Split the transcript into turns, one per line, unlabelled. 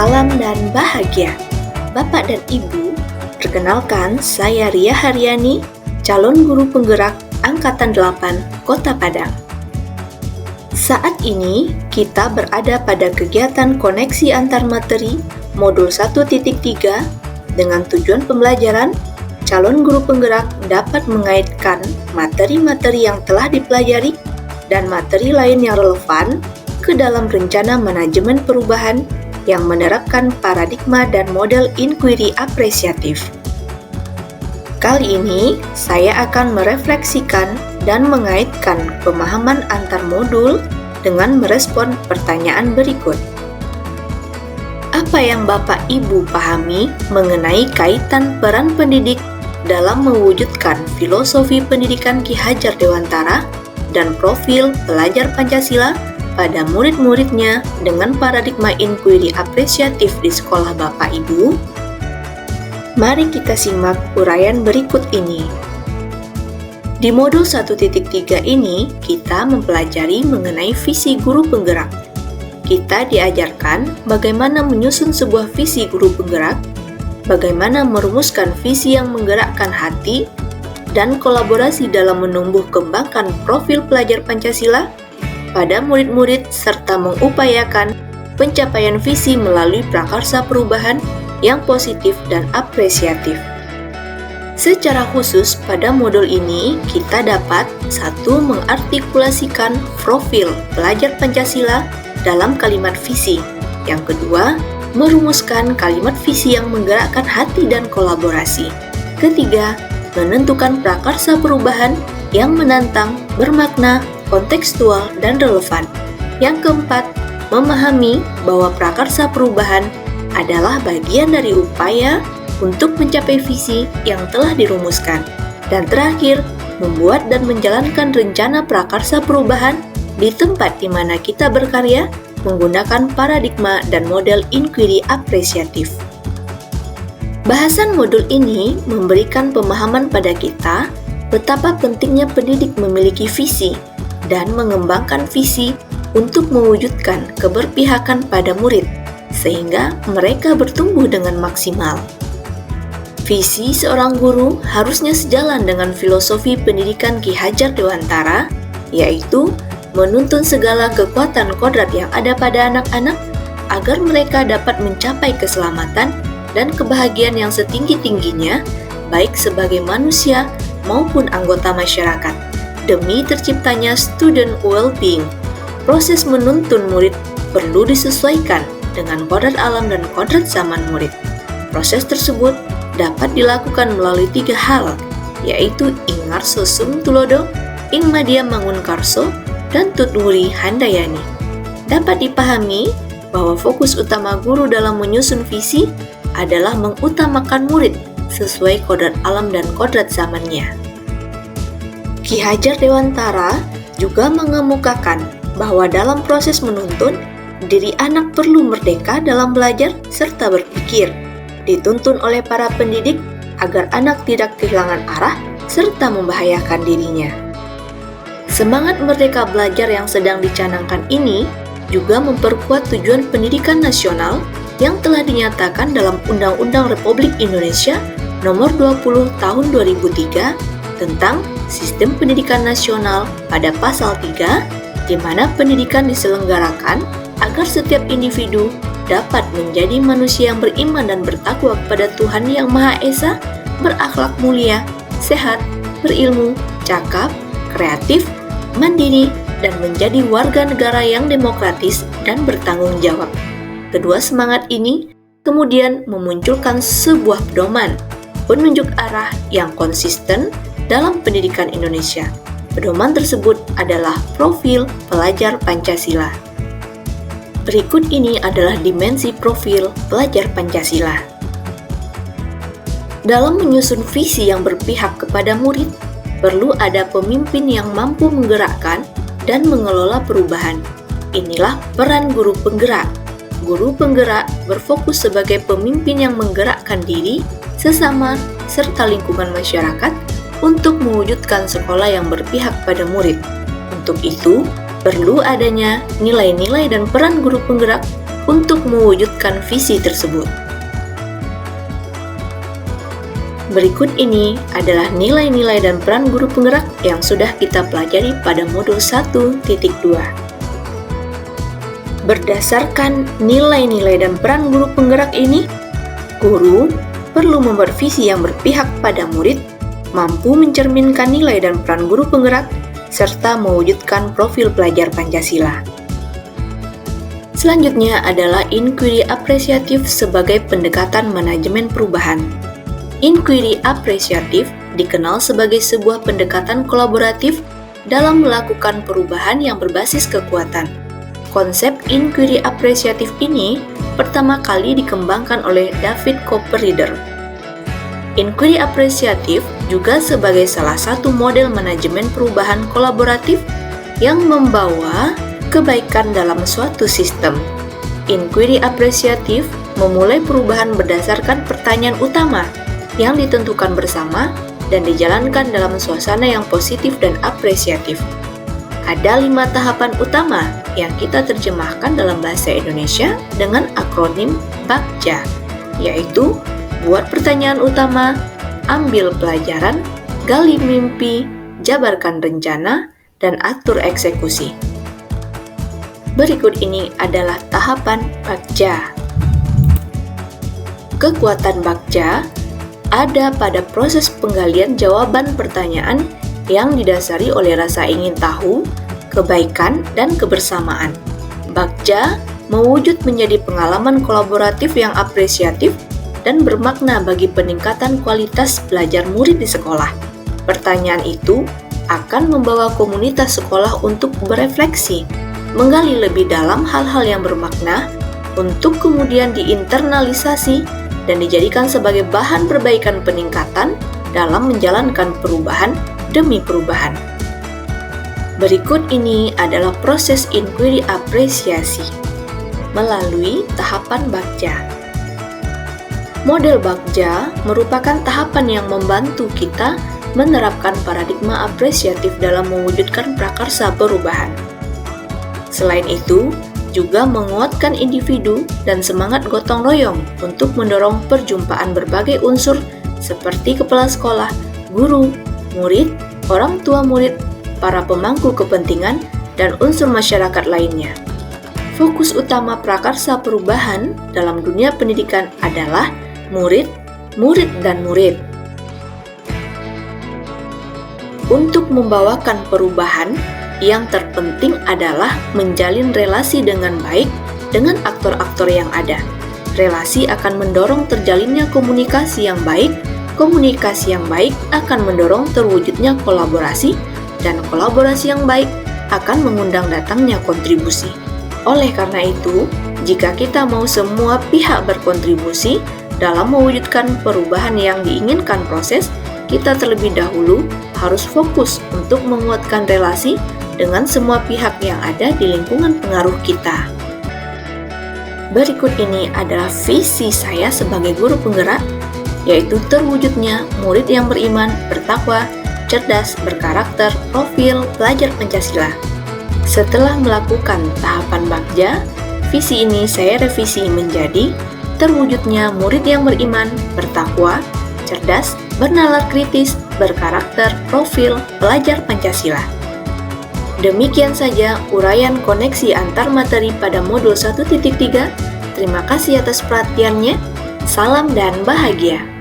salam dan bahagia. Bapak dan Ibu, perkenalkan saya Ria Haryani, calon guru penggerak Angkatan 8 Kota Padang. Saat ini kita berada pada kegiatan koneksi antar materi modul 1.3 dengan tujuan pembelajaran calon guru penggerak dapat mengaitkan materi-materi yang telah dipelajari dan materi lain yang relevan ke dalam rencana manajemen perubahan yang menerapkan paradigma dan model inquiry apresiatif. Kali ini, saya akan merefleksikan dan mengaitkan pemahaman antar modul dengan merespon pertanyaan berikut. Apa yang Bapak Ibu pahami mengenai kaitan peran pendidik dalam mewujudkan filosofi pendidikan Ki Hajar Dewantara dan profil pelajar Pancasila pada murid-muridnya dengan paradigma inquiry apresiatif di sekolah Bapak Ibu? Mari kita simak uraian berikut ini. Di modul 1.3 ini, kita mempelajari mengenai visi guru penggerak. Kita diajarkan bagaimana menyusun sebuah visi guru penggerak, bagaimana merumuskan visi yang menggerakkan hati, dan kolaborasi dalam menumbuh kembangkan profil pelajar Pancasila pada murid-murid serta mengupayakan pencapaian visi melalui prakarsa perubahan yang positif dan apresiatif. Secara khusus pada modul ini kita dapat 1. Mengartikulasikan profil pelajar Pancasila dalam kalimat visi. Yang kedua, merumuskan kalimat visi yang menggerakkan hati dan kolaborasi. Ketiga, menentukan prakarsa perubahan yang menantang, bermakna, kontekstual, dan relevan. Yang keempat, memahami bahwa prakarsa perubahan adalah bagian dari upaya untuk mencapai visi yang telah dirumuskan. Dan terakhir, membuat dan menjalankan rencana prakarsa perubahan di tempat di mana kita berkarya menggunakan paradigma dan model inquiry apresiatif. Bahasan modul ini memberikan pemahaman pada kita betapa pentingnya pendidik memiliki visi dan mengembangkan visi untuk mewujudkan keberpihakan pada murid, sehingga mereka bertumbuh dengan maksimal. Visi seorang guru harusnya sejalan dengan filosofi pendidikan Ki Hajar Dewantara, yaitu menuntun segala kekuatan kodrat yang ada pada anak-anak agar mereka dapat mencapai keselamatan dan kebahagiaan yang setinggi-tingginya, baik sebagai manusia maupun anggota masyarakat, demi terciptanya student well-being. Proses menuntun murid perlu disesuaikan dengan kodrat alam dan kodrat zaman murid. Proses tersebut dapat dilakukan melalui 3 hal, yaitu Ingarso Sum Tulodo, Ingmadia Mangunkarso, dan Tutwuri Handayani. Dapat dipahami bahwa fokus utama guru dalam menyusun visi adalah mengutamakan murid sesuai kodrat alam dan kodrat zamannya. Ki Hajar Dewantara juga mengemukakan bahwa dalam proses menuntun, diri anak perlu merdeka dalam belajar serta berpikir, dituntun oleh para pendidik agar anak tidak kehilangan arah serta membahayakan dirinya. Semangat merdeka belajar yang sedang dicanangkan ini juga memperkuat tujuan pendidikan nasional yang telah dinyatakan dalam Undang-Undang Republik Indonesia Nomor 20 Tahun 2003 tentang Sistem Pendidikan Nasional pada Pasal 3, di mana pendidikan diselenggarakan agar setiap individu dapat menjadi manusia yang beriman dan bertakwa kepada Tuhan Yang Maha Esa, berakhlak mulia, sehat, berilmu, cakap, kreatif, mandiri, dan menjadi warga negara yang demokratis dan bertanggung jawab. Kedua semangat ini kemudian memunculkan sebuah pedoman, penunjuk arah yang konsisten dalam pendidikan Indonesia. Pedoman tersebut adalah profil pelajar Pancasila. Berikut ini adalah dimensi profil pelajar Pancasila. Dalam menyusun visi yang berpihak kepada murid, perlu ada pemimpin yang mampu menggerakkan dan mengelola perubahan. Inilah peran guru penggerak. Guru penggerak berfokus sebagai pemimpin yang menggerakkan diri, sesama, serta lingkungan masyarakat untuk mewujudkan sekolah yang berpihak pada murid. Untuk itu, perlu adanya nilai-nilai dan peran guru penggerak untuk mewujudkan visi tersebut. Berikut ini adalah nilai-nilai dan peran guru penggerak yang sudah kita pelajari pada modul 1.2. Berdasarkan nilai-nilai dan peran guru penggerak ini, guru perlu membuat visi yang berpihak pada murid, mampu mencerminkan nilai dan peran guru penggerak, serta mewujudkan profil pelajar Pancasila. Selanjutnya adalah inquiry apresiatif sebagai pendekatan manajemen perubahan. Inquiry apresiatif dikenal sebagai sebuah pendekatan kolaboratif dalam melakukan perubahan yang berbasis kekuatan. Konsep inquiry apresiatif ini pertama kali dikembangkan oleh David Copperreader. Inquiry apresiatif juga sebagai salah satu model manajemen perubahan kolaboratif yang membawa kebaikan dalam suatu sistem. Inquiry apresiatif memulai perubahan berdasarkan pertanyaan utama yang ditentukan bersama dan dijalankan dalam suasana yang positif dan apresiatif. Ada 5 tahapan utama yang kita terjemahkan dalam bahasa Indonesia dengan akronim BAKJA, yaitu buat pertanyaan utama, ambil pelajaran, gali mimpi, jabarkan rencana, dan atur eksekusi. Berikut ini adalah tahapan BAKJA. Kekuatan BAKJA ada pada proses penggalian jawaban pertanyaan yang didasari oleh rasa ingin tahu, kebaikan, dan kebersamaan. BAKJA mewujud menjadi pengalaman kolaboratif yang apresiatif dan bermakna bagi peningkatan kualitas belajar murid di sekolah. Pertanyaan itu akan membawa komunitas sekolah untuk berefleksi, menggali lebih dalam hal-hal yang bermakna, untuk kemudian diinternalisasi dan dijadikan sebagai bahan perbaikan peningkatan dalam menjalankan perubahan demi perubahan. Berikut ini adalah proses inquiry apresiasi melalui tahapan BAKJA. Model BAKJA merupakan tahapan yang membantu kita menerapkan paradigma apresiatif dalam mewujudkan prakarsa perubahan. Selain itu, juga menguatkan individu dan semangat gotong royong untuk mendorong perjumpaan berbagai unsur seperti kepala sekolah, guru, murid, orang tua murid, para pemangku kepentingan, dan unsur masyarakat lainnya. Fokus utama prakarsa perubahan dalam dunia pendidikan adalah murid, murid, dan murid. Untuk membawakan perubahan, yang terpenting adalah menjalin relasi dengan baik dengan aktor-aktor yang ada. Relasi akan mendorong terjalinnya komunikasi yang baik akan mendorong terwujudnya kolaborasi, dan kolaborasi yang baik akan mengundang datangnya kontribusi. Oleh karena itu, jika kita mau semua pihak berkontribusi dalam mewujudkan perubahan yang diinginkan proses, kita terlebih dahulu harus fokus untuk menguatkan relasi dengan semua pihak yang ada di lingkungan pengaruh kita. Berikut ini adalah visi saya sebagai guru penggerak, yaitu terwujudnya murid yang beriman, bertakwa, cerdas, berkarakter, profil pelajar Pancasila. Setelah melakukan tahapan BAKJA, visi ini saya revisi menjadi terwujudnya murid yang beriman, bertakwa, cerdas, bernalar kritis, berkarakter, profil pelajar Pancasila. Demikian saja uraian koneksi antar materi pada modul 1.3. Terima kasih atas perhatiannya. Salam dan bahagia.